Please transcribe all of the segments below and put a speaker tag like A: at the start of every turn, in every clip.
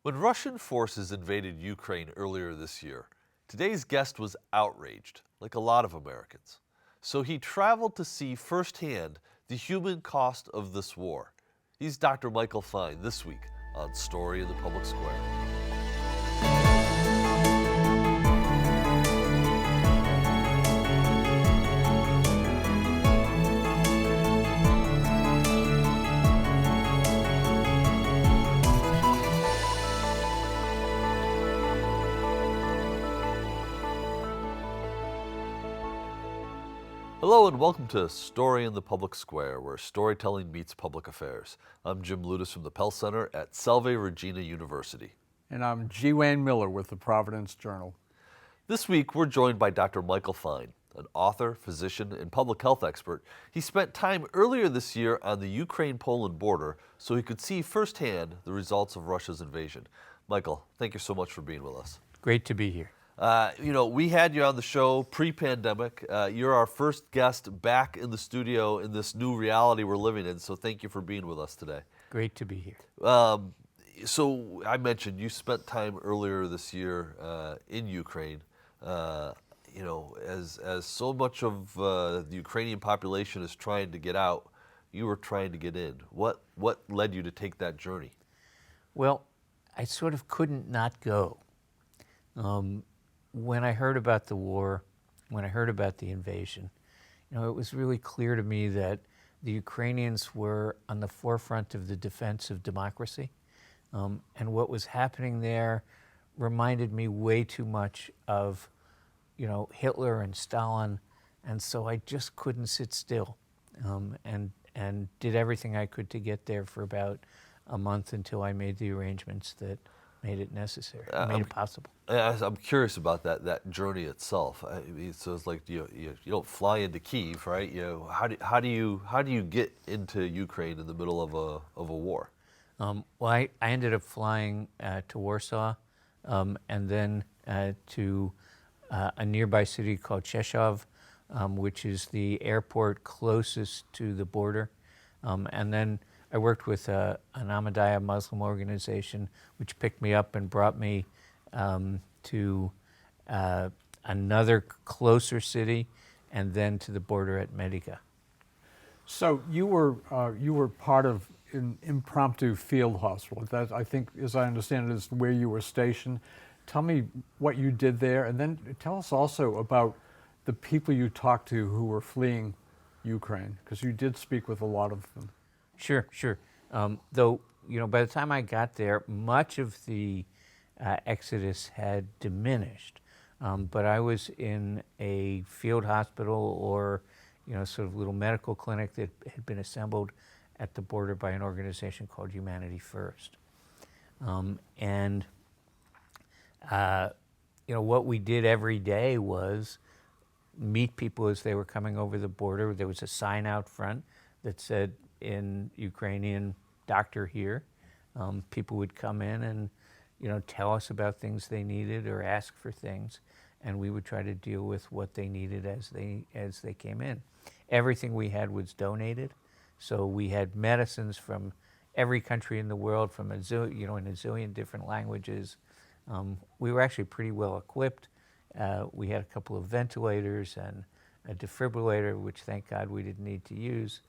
A: When Russian forces invaded Ukraine earlier this year, today's guest was outraged, like a lot of Americans. So he traveled to see firsthand the human cost of this war. He's Dr. Michael Fine this week on Story in the Public Square. Hello and welcome to Story in the Public Square, where storytelling meets public affairs. I'm Jim Ludis from the Pell Center at Salve Regina University.
B: And I'm G. Wayne Miller with the Providence Journal.
A: This week we're joined by Dr. Michael Fine, an author, physician, and public health expert. He spent time earlier this year on the Ukraine-Poland border so he could see firsthand the results of Russia's invasion. Michael, thank you so much for being with us.
C: Great to be here.
A: We had you on the show pre-pandemic. You're our first guest back in the studio in this new reality we're living in, so thank you for being with us today.
C: Great to be here.
A: So I mentioned you spent time earlier this year in Ukraine. As so much of the Ukrainian population is trying to get out, you were trying to get in. What led you to take that journey?
C: Well, I sort of couldn't not go. When I heard about the war, when I heard about the invasion, it was really clear to me that the Ukrainians were on the forefront of the defense of democracy. And what was happening there reminded me way too much of, Hitler and Stalin. And so I just couldn't sit still, and did everything I could to get there for about a month until I made the arrangements that made it necessary, made it possible.
A: I'm curious about that journey itself. So it's like you don't fly into Kyiv, right? How do you get into Ukraine in the middle of a war?
C: Well, I ended up flying to Warsaw, and then to a nearby city called Czechov, which is the airport closest to the border, and then I worked with an Ahmadiyya Muslim organization, which picked me up and brought me to another closer city, and then to the border at Medica.
B: So you were part of an impromptu field hospital. That, I think, as I understand it, is where you were stationed. Tell me what you did there, and then tell us also about the people you talked to who were fleeing Ukraine, because you did speak with a lot of them.
C: Sure. Though, by the time I got there, much of the exodus had diminished. But I was in a field hospital or, sort of little medical clinic that had been assembled at the border by an organization called Humanity First. What we did every day was meet people as they were coming over the border. There was a sign out front that said, in Ukrainian, "Doctor here." People would come in and, tell us about things they needed or ask for things, and we would try to deal with what they needed as they came in. Everything we had was donated, so we had medicines from every country in the world, from in a zillion different languages. We were actually pretty well equipped. We had a couple of ventilators and a defibrillator, which thank God we didn't need to use.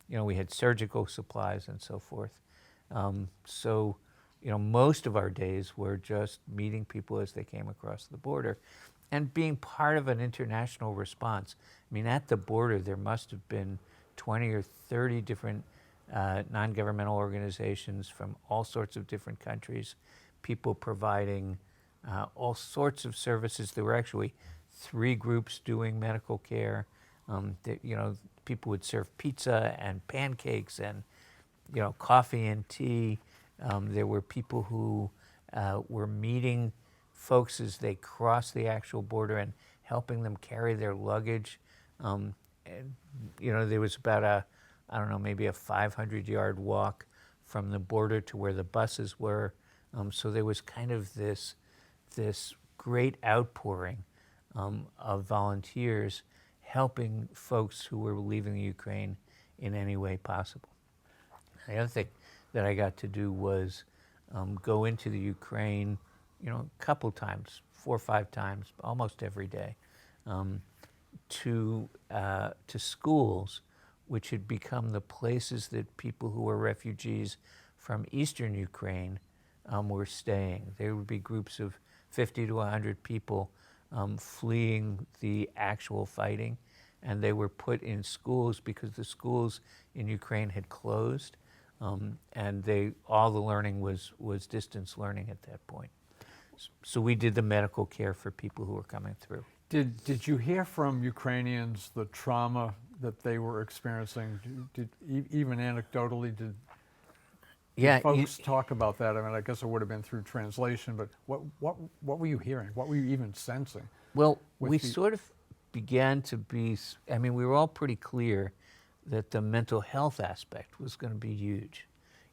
C: We had surgical supplies and so forth. Most of our days were just meeting people as they came across the border and being part of an international response. At the border, there must have been 20 or 30 different non-governmental organizations from all sorts of different countries, people providing all sorts of services. There were actually 3 groups doing medical care. People would serve pizza and pancakes and, coffee and tea. There were people who were meeting folks as they crossed the actual border and helping them carry their luggage. There was about maybe a 500-yard walk from the border to where the buses were. So there was kind of this great outpouring of volunteers helping folks who were leaving the Ukraine in any way possible. The other thing that I got to do was go into the Ukraine, a couple times, 4 or 5 times, almost every day, to schools which had become the places that people who were refugees from eastern Ukraine were staying. There would be groups of 50 to 100 people fleeing the actual fighting, and they were put in schools because the schools in Ukraine had closed, and all the learning was distance learning at that point. So we did the medical care for people who were coming through.
B: Did you hear from Ukrainians the trauma that they were experiencing? Even anecdotally, did folks talk about that? I mean, I guess it would have been through translation, but what were you hearing? What were you even sensing?
C: Well, we sort of began to be, we were all pretty clear that the mental health aspect was going to be huge.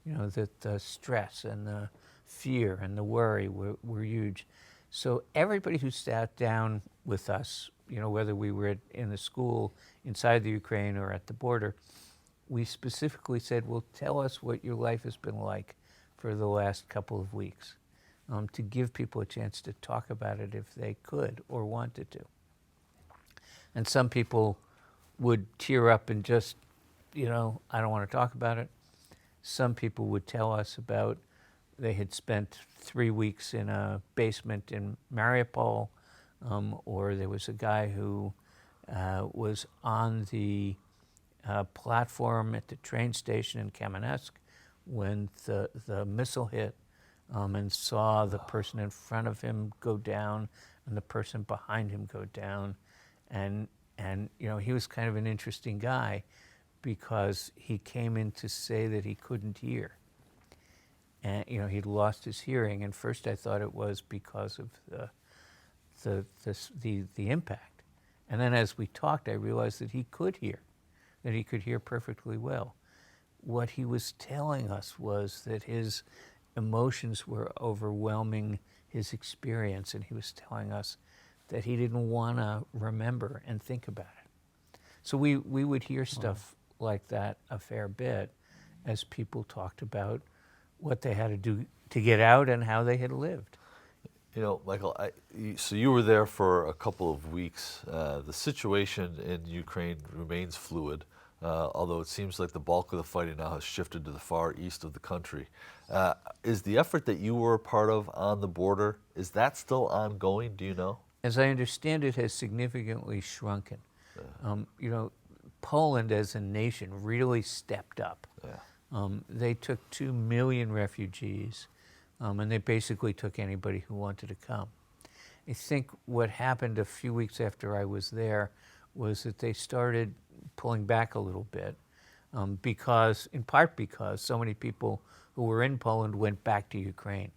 C: That the stress and the fear and the worry were huge. So everybody who sat down with us, whether we were in the school inside the Ukraine or at the border, we specifically said, well, tell us what your life has been like for the last couple of weeks, to give people a chance to talk about it if they could or wanted to. And some people would tear up and just, I don't want to talk about it. Some people would tell us about they had spent 3 weeks in a basement in Mariupol, or there was a guy who was on the platform at the train station in Kamenetsk when the missile hit, and saw the person in front of him go down and the person behind him go down. And he was kind of an interesting guy because he came in to say that he couldn't hear. And he'd lost his hearing, and first I thought it was because of the impact. And then as we talked, I realized that he could hear perfectly well. What he was telling us was that his emotions were overwhelming his experience, and he was telling us that he didn't want to remember and think about it. So we would hear stuff like that a fair bit as people talked about what they had to do to get out and how they had lived.
A: Michael, so you were there for a couple of weeks. The situation in Ukraine remains fluid, although it seems like the bulk of the fighting now has shifted to the far east of the country. Is the effort that you were a part of on the border, is that still ongoing? Do you know?
C: As I understand it, has significantly shrunken. Poland as a nation really stepped up.
A: Yeah.
C: They took 2 million refugees, and they basically took anybody who wanted to come. I think what happened a few weeks after I was there was that they started pulling back a little bit, in part because so many people who were in Poland went back to Ukraine.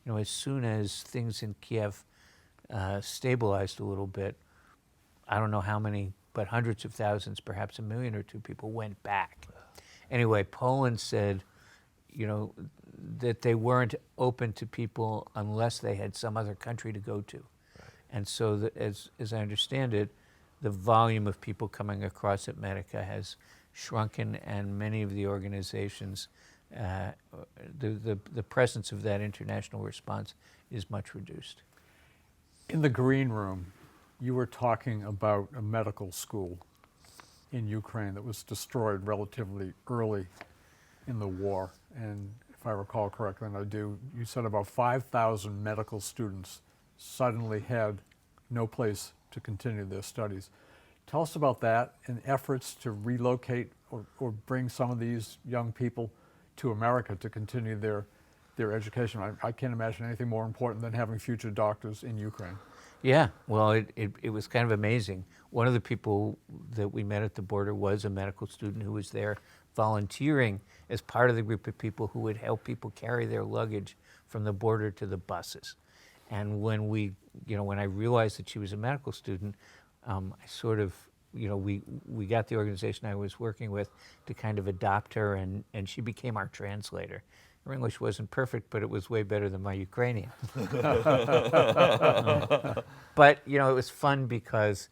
C: As soon as things in Kiev stabilized a little bit, I don't know how many, but hundreds of thousands, perhaps 1 million or 2 people went back. Anyway, Poland said, that they weren't open to people unless they had some other country to go to. Right. And so, as I understand it, the volume of people coming across Atmetica has shrunken, and many of the organizations, the presence of that international response is much reduced.
B: In the green room, you were talking about a medical school in Ukraine that was destroyed relatively early in the war. And if I recall correctly, and I do, you said about 5,000 medical students suddenly had no place to continue their studies. Tell us about that and efforts to relocate or bring some of these young people to America to continue their education. I can't imagine anything more important than having future doctors in Ukraine.
C: Yeah, well, it was kind of amazing. One of the people that we met at the border was a medical student who was there volunteering as part of the group of people who would help people carry their luggage from the border to the buses. And when when I realized that she was a medical student, I sort of, we got the organization I was working with to kind of adopt her, and she became our translator. Her English wasn't perfect, but it was way better than my Ukrainian. But, it was fun because,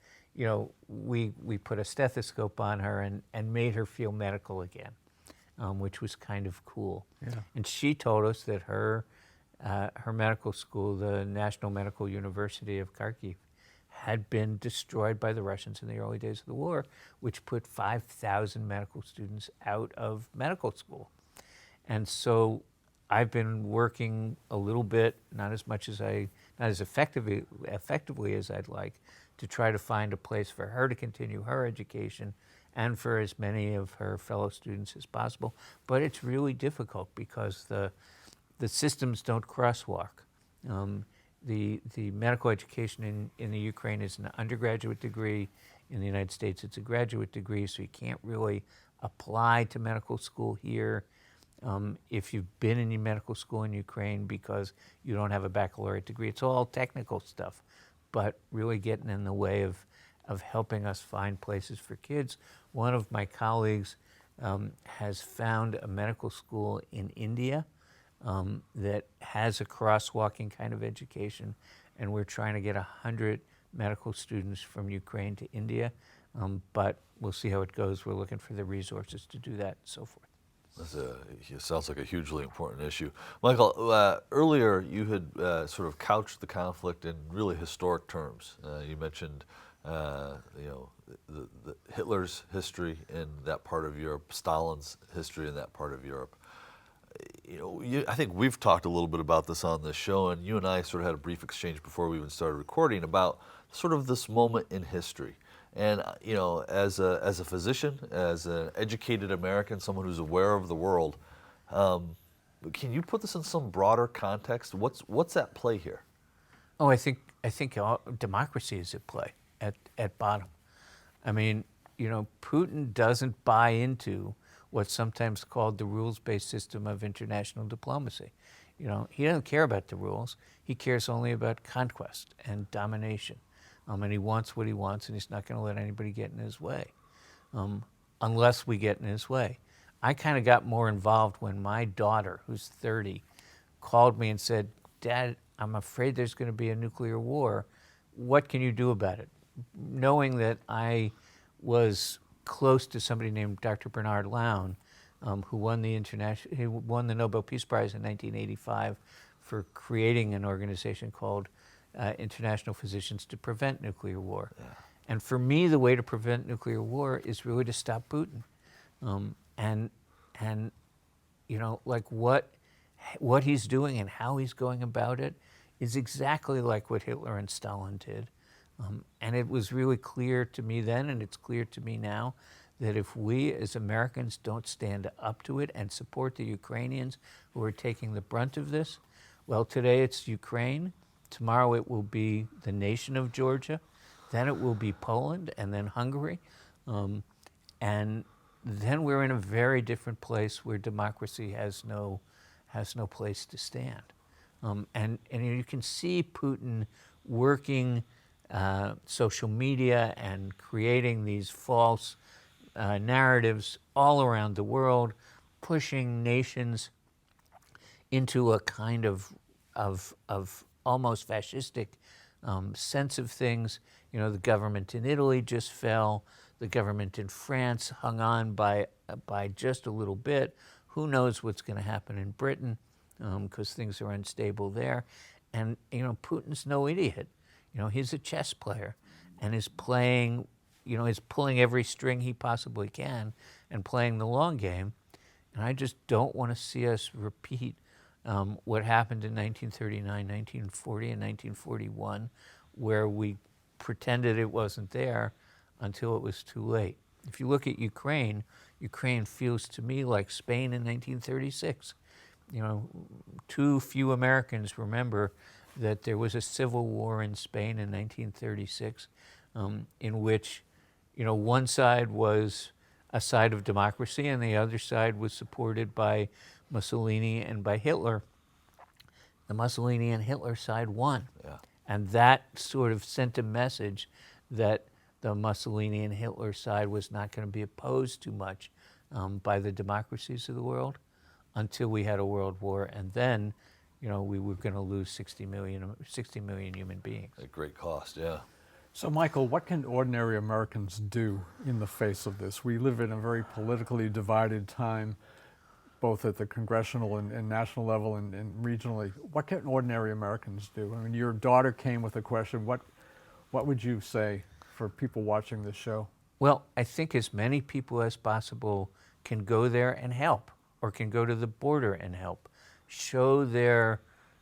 C: we put a stethoscope on her and made her feel medical again, which was kind of cool.
B: Yeah.
C: And she told us that her her medical school, the National Medical University of Kharkiv, had been destroyed by the Russians in the early days of the war, which put 5,000 medical students out of medical school. And so I've been working a little bit, not as effectively as I'd like, to try to find a place for her to continue her education and for as many of her fellow students as possible. But it's really difficult because the systems don't crosswalk. The medical education in the Ukraine is an undergraduate degree. In the United States, it's a graduate degree, so you can't really apply to medical school here if you've been in your medical school in Ukraine because you don't have a baccalaureate degree. It's all technical stuff, but really getting in the way of helping us find places for kids. One of my colleagues has found a medical school in India that has a crosswalking kind of education, and we're trying to get 100 medical students from Ukraine to India, but we'll see how it goes. We're looking for the resources to do that and so forth.
A: It sounds like a hugely important issue. Michael, earlier you had sort of couched the conflict in really historic terms. You mentioned the Hitler's history in that part of Europe, Stalin's history in that part of Europe. I think we've talked a little bit about this on this show, and you and I sort of had a brief exchange before we even started recording about sort of this moment in history. And as a physician, as an educated American, someone who's aware of the world, can you put this in some broader context? What's at play here?
C: Oh, I think democracy is at play at bottom. I mean, Putin doesn't buy into what's sometimes called the rules-based system of international diplomacy. He doesn't care about the rules. He cares only about conquest and domination. And he wants what he wants, and he's not going to let anybody get in his way, unless we get in his way. I kind of got more involved when my daughter, who's 30, called me and said, "Dad, I'm afraid there's going to be a nuclear war. What can you do about it?" Knowing that I was close to somebody named Dr. Bernard Lown, who won the Nobel Peace Prize in 1985 for creating an organization called International Physicians to Prevent Nuclear War. Yeah. And for me, the way to prevent nuclear war is really to stop Putin. Like what he's doing and how he's going about it is exactly like what Hitler and Stalin did. And it was really clear to me then, and it's clear to me now, that if we as Americans don't stand up to it and support the Ukrainians who are taking the brunt of this, well, today it's Ukraine, tomorrow it will be the nation of Georgia, then it will be Poland, and then Hungary, and then we're in a very different place where democracy has no place to stand. And you can see Putin working social media and creating these false narratives all around the world, pushing nations into a kind of almost fascistic sense of things. The government in Italy just fell. The government in France hung on by just a little bit. Who knows what's going to happen in Britain because things are unstable there. And, Putin's no idiot. He's a chess player and is playing, is pulling every string he possibly can and playing the long game. And I just don't want to see us repeat what happened in 1939, 1940, and 1941, where we pretended it wasn't there until it was too late. If you look at Ukraine, Ukraine feels to me like Spain in 1936. Too few Americans remember that there was a civil war in Spain in 1936 in which, one side was a side of democracy and the other side was supported by Mussolini and by Hitler. The Mussolini and Hitler side won. Yeah. And that sort of sent a message that the Mussolini and Hitler side was not going to be opposed too much by the democracies of the world until we had a world war. And then, we were going to lose 60 million human beings.
A: At great cost, yeah.
B: So, Michael, what can ordinary Americans do in the face of this? We live in a very politically divided time. both at the congressional and national level and regionally. What can ordinary Americans do? I mean, your daughter came with a question. What would you say for people watching this show?
C: Well, I think as many people as possible can go there and help, or can go to the border and help. Show their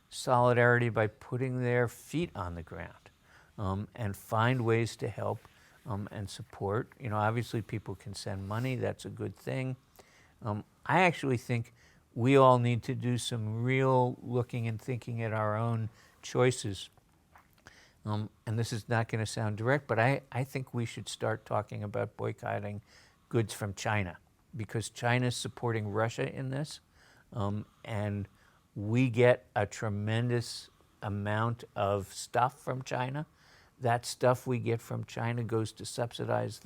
C: solidarity by putting their feet on the ground, and find ways to help and support. You know, obviously people can send money, that's a good thing. I actually think we all need to do some real looking and thinking at our own choices. And this is not going to sound direct, but I think we should start talking about boycotting goods from China, because China's supporting Russia in this, and we get a tremendous amount of stuff from China. That stuff we get from China goes to subsidize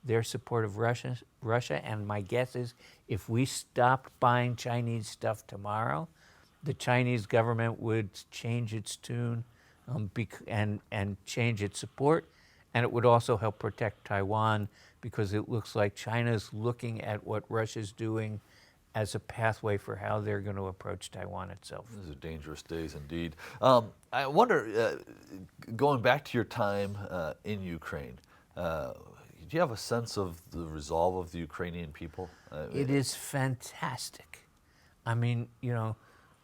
C: their support of Russia, and my guess is if we stopped buying Chinese stuff tomorrow, the Chinese government would change its tune and change its support, and it would also help protect Taiwan, because it looks like China's looking at what Russia's doing as a pathway for how they're going to approach Taiwan itself.
A: These are dangerous days indeed. I wonder, going back to your time in Ukraine, do you have a sense of the resolve of the Ukrainian people?
C: It is fantastic. I mean, you know,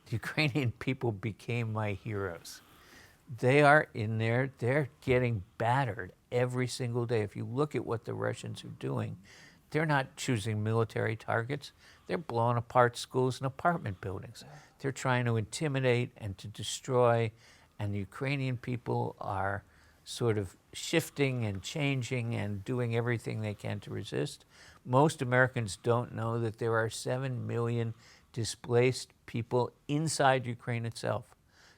C: the Ukrainian people became my heroes. They are in there, they're getting battered every single day. If you look at what the Russians are doing, they're not choosing military targets. They're blowing apart schools and apartment buildings. They're trying to intimidate and to destroy, and the Ukrainian people are sort of shifting and changing and doing everything they can to resist. Most Americans don't know that there are 7 million displaced people inside Ukraine itself.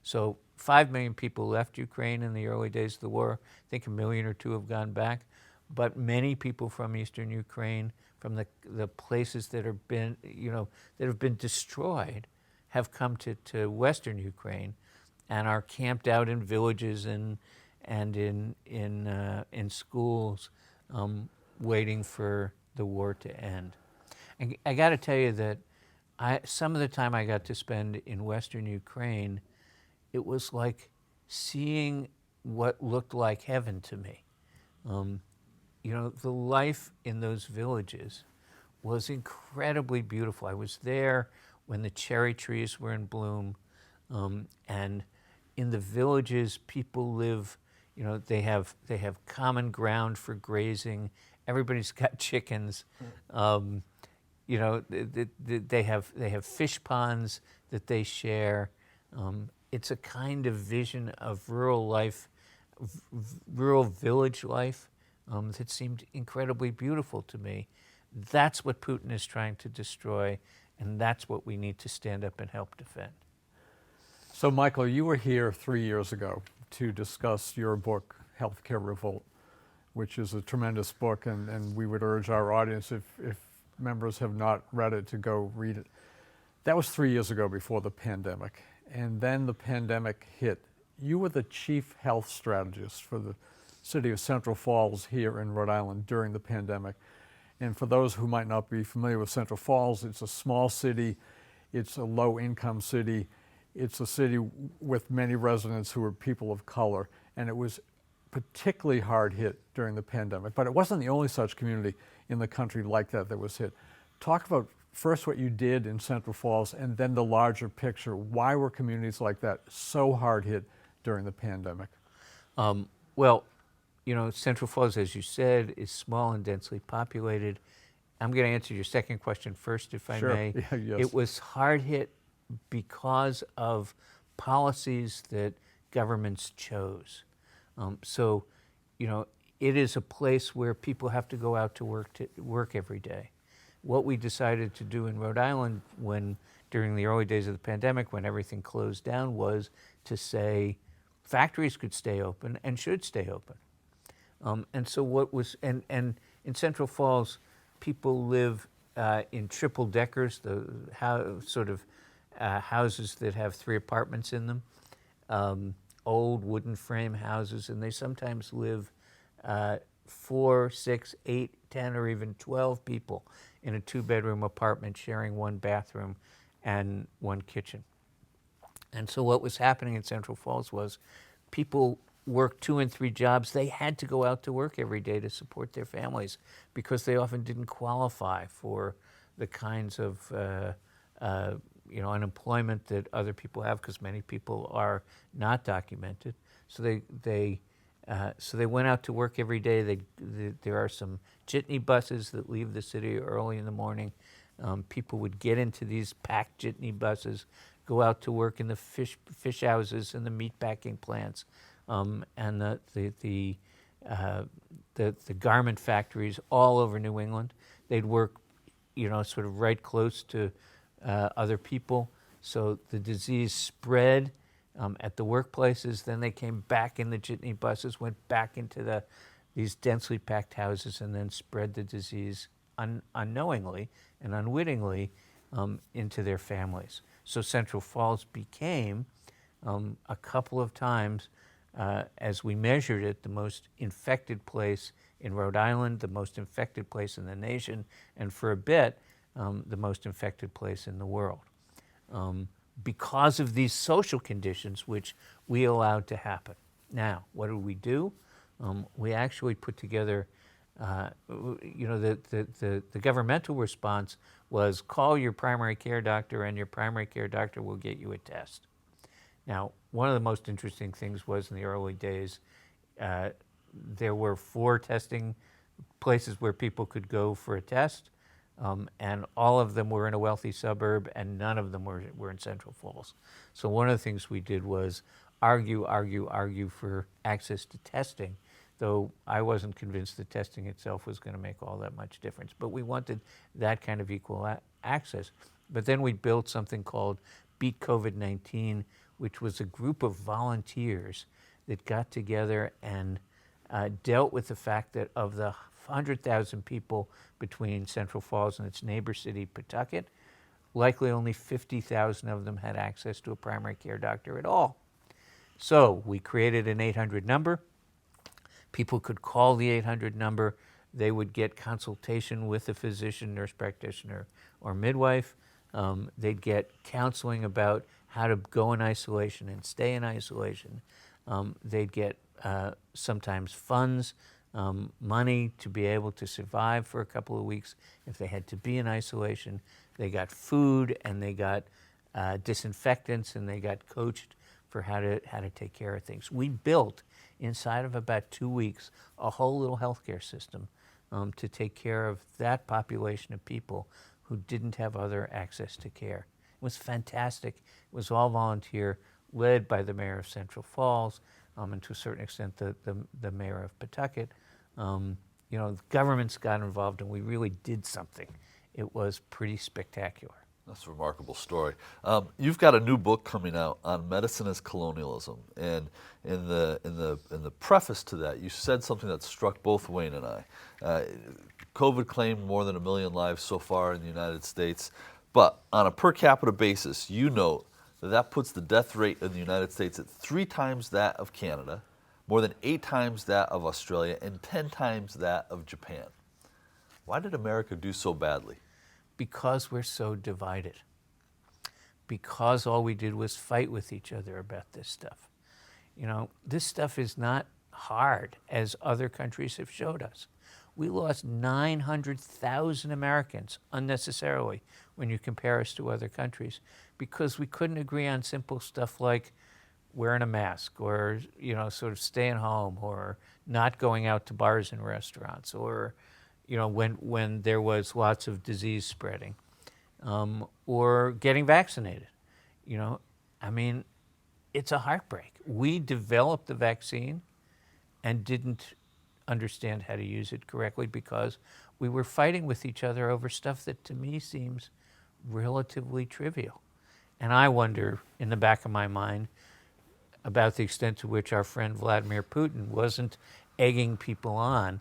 C: So 5 million people left Ukraine in the early days of the war. I think 1 million or 2 have gone back. But many people from eastern Ukraine, from the places that have been, you know, that have been destroyed, have come to western Ukraine and are camped out in villages and in schools, waiting for the war to end. And I got to tell you that some of the time I got to spend in western Ukraine, it was like seeing what looked like heaven to me. You know, the life in those villages was incredibly beautiful. I was there when the cherry trees were in bloom, and in the villages, people live. You know, they have common ground for grazing. Everybody's got chickens. You know, they have fish ponds that they share. It's a kind of vision of rural life, rural village life, that seemed incredibly beautiful to me. That's what Putin is trying to destroy, and that's what we need to stand up and help defend.
B: So, Michael, you were here 3 years ago to discuss your book, Care Revolt, which is a tremendous book, and we would urge our audience, if members have not read it, to go read it. That was 3 years ago, before the pandemic, and then the pandemic hit. You were the Chief Health Strategist for the city of Central Falls here in Rhode Island during the pandemic. And for those who might not be familiar with Central Falls, it's a small city, it's a low-income city, it's a city with many residents who are people of color, and it was particularly hard hit during the pandemic. But it wasn't the only such community in the country like that was hit. Talk about first what you did in Central Falls, and then the larger picture. Why were communities like that so hard hit during the pandemic?
C: Well, you know, Central Falls, as you said, is small and densely populated. I'm going to answer your second question first, if I may.
B: Yeah, yes.
C: It was hard hit because of policies that governments chose. So, you know, it is a place where people have to go out to work every day. What we decided to do in Rhode Island during the early days of the pandemic, when everything closed down, was to say factories could stay open and should stay open. And so and in Central Falls, people live in triple deckers, houses that have 3 apartments in them, old wooden frame houses, and they sometimes live 4, 6, 8, 10, or even 12 people in a 2-bedroom apartment sharing one bathroom and one kitchen. And so what was happening in Central Falls was people worked 2 and 3 jobs. They had to go out to work every day to support their families because they often didn't qualify for the kinds of unemployment that other people have, because many people are not documented. So they went out to work every day. There are some jitney buses that leave the city early in the morning. People would get into these packed jitney buses, go out to work in the fish houses and the meat packing plants, and the garment factories all over New England. They'd work, sort of right close to other people. So the disease spread at the workplaces. Then they came back in the jitney buses, went back into these densely packed houses, and then spread the disease unknowingly and unwittingly into their families. So Central Falls became, a couple of times, as we measured it, the most infected place in Rhode Island, the most infected place in the nation, and for a bit, the most infected place in the world. Because of these social conditions which we allowed to happen. Now, what did we do? We actually put together, the governmental response was call your primary care doctor, and your primary care doctor will get you a test. Now, one of the most interesting things was in the early days, there were 4 testing places where people could go for a test, and all of them were in a wealthy suburb, and none of them were in Central Falls. So one of the things we did was argue for access to testing, though I wasn't convinced that testing itself was going to make all that much difference. But we wanted that kind of equal access. But then we built something called Beat COVID-19, which was a group of volunteers that got together and dealt with the fact that of the 100,000 people between Central Falls and its neighbor city, Pawtucket, likely only 50,000 of them had access to a primary care doctor at all. So we created an 800 number. People could call the 800 number. They would get consultation with a physician, nurse practitioner, or midwife. They'd get counseling about how to go in isolation and stay in isolation. They'd get sometimes funds, money to be able to survive for a couple of weeks if they had to be in isolation. They got food, and they got disinfectants, and they got coached for how to take care of things. We built, inside of about 2 weeks, a whole little healthcare system to take care of that population of people who didn't have other access to care. It was fantastic. It was all volunteer, led by the mayor of Central Falls, and to a certain extent the mayor of Pawtucket. The governments got involved, and we really did something. It was pretty spectacular.
A: That's a remarkable story. You've got a new book coming out on medicine as colonialism, and in the preface to that, you said something that struck both Wayne and I. COVID claimed more than 1 million lives so far in the United States, but on a per capita basis, you note that puts the death rate in the United States at 3 times that of Canada, more than 8 times that of Australia, and 10 times that of Japan. Why did America do so badly?
C: Because we're so divided. Because all we did was fight with each other about this stuff. This stuff is not hard, as other countries have showed us. We lost 900,000 Americans unnecessarily when you compare us to other countries, because we couldn't agree on simple stuff like wearing a mask, or sort of staying home, or not going out to bars and restaurants, or when there was lots of disease spreading, or getting vaccinated. It's a heartbreak. We developed the vaccine and didn't understand how to use it correctly because we were fighting with each other over stuff that to me seems relatively trivial. And I wonder, in the back of my mind, about the extent to which our friend Vladimir Putin wasn't egging people on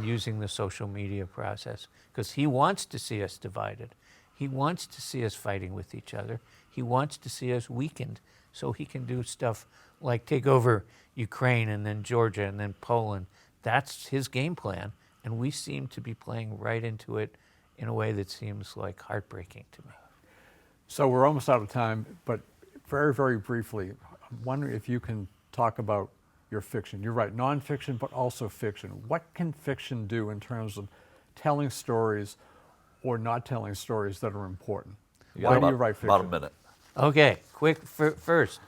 C: using the social media process, because he wants to see us divided. He wants to see us fighting with each other. He wants to see us weakened so he can do stuff like take over Ukraine and then Georgia and then Poland. That's his game plan, and we seem to be playing right into it in a way that seems like heartbreaking to me.
B: So we're almost out of time, but very, very briefly, I'm wondering if you can talk about your fiction. You're right, nonfiction, but also fiction. What can fiction do in terms of telling stories or not telling stories that are important? Why do you write fiction?
A: About a minute.
C: Okay, quick first.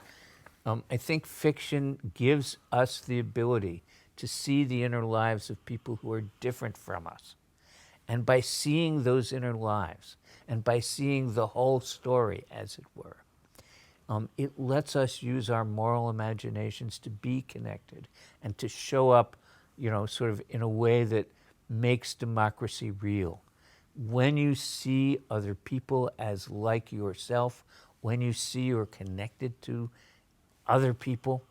C: I think fiction gives us the ability to see the inner lives of people who are different from us. And by seeing those inner lives, and by seeing the whole story, as it were, it lets us use our moral imaginations to be connected and to show up, sort of in a way that makes democracy real. When you see other people as like yourself, when you see you're connected to other people,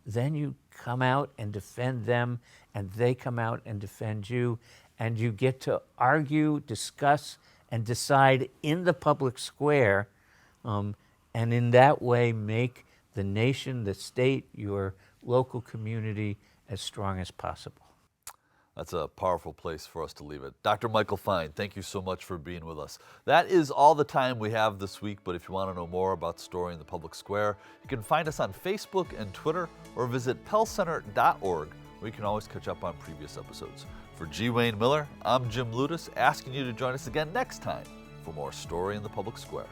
C: then you come out and defend them, and they come out and defend you, and you get to argue, discuss, and decide in the public square, and in that way make the nation, the state, your local community as strong as possible.
A: That's a powerful place for us to leave it. Dr. Michael Fine, thank you so much for being with us. That is all the time we have this week, but if you want to know more about Story in the Public Square, you can find us on Facebook and Twitter, or visit pellcenter.org, where you can always catch up on previous episodes. For G. Wayne Miller, I'm Jim Ludis, asking you to join us again next time for more Story in the Public Square.